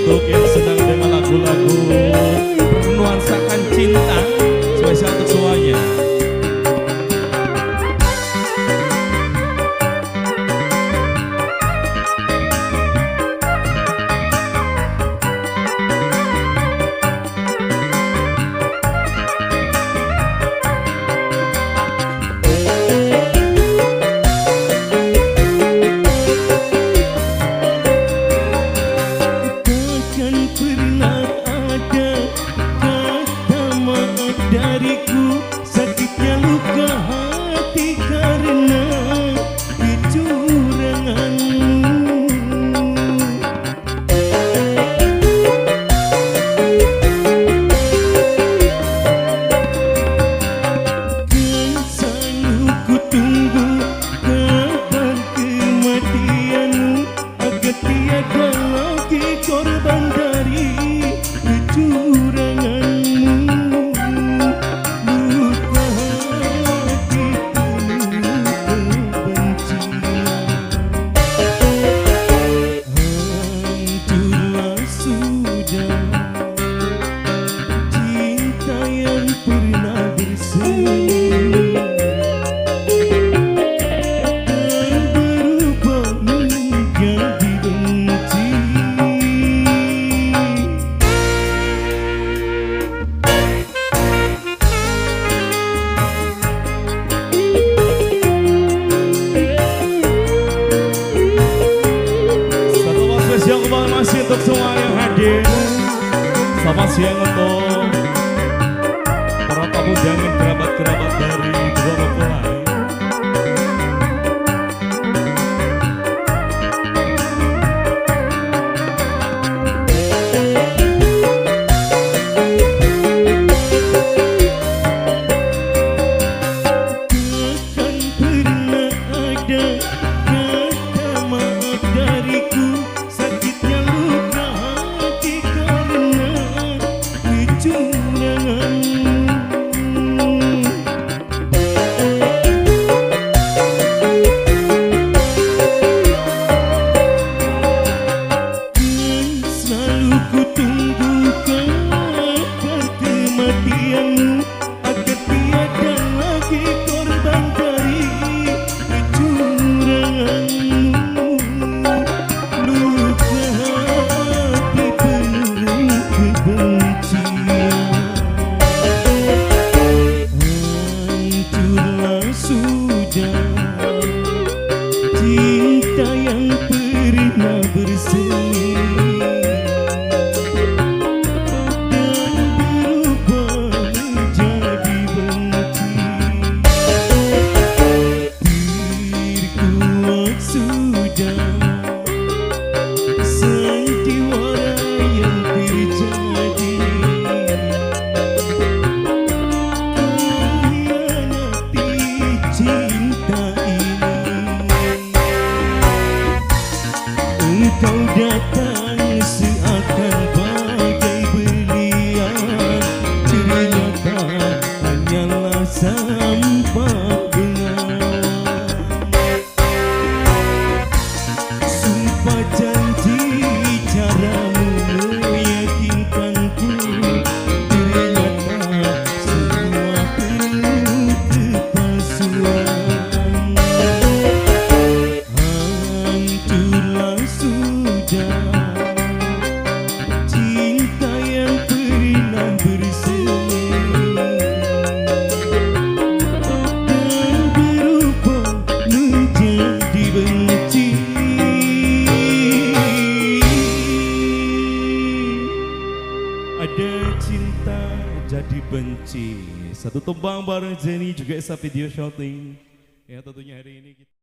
untuk yang sedang dengan lagu-lagu bernuansakan cinta, spesial untuk semuanya. Dariku sakitnya luka hati karena kecuranganmu. Kan selalu ku tunggu kabar kematianmu agar tiada lagi korban dari kecuranganmu. Masih untuk semua yang hadir. Selamat siang untuk para tamu dan kerabat-kerabat dari Dua Mempelai. Takkan pernah ada kata maaf dariku. Ku tunggu kabar kematianmu agar tiada lagi korban dari kecuranganmu. Luka hati penuh kebencian, hancurlah sudah cinta yang pernah bersemi. Sandiwara yang terjadi mengkhianati cinta ini. Engkau datang seakan bagai belian, ternyata hanyalah sampah bengawan. Sumpah janji caramu meyakinkanku, ternyata semua penuh kepalsuan. Hancurlah sudah cinta yang pernah bersemi dan berubah menjadi benci. Ada cinta jadi benci. Satu tembang bareng Jenny juga Esa video shooting. Ya tentunya hari ini kita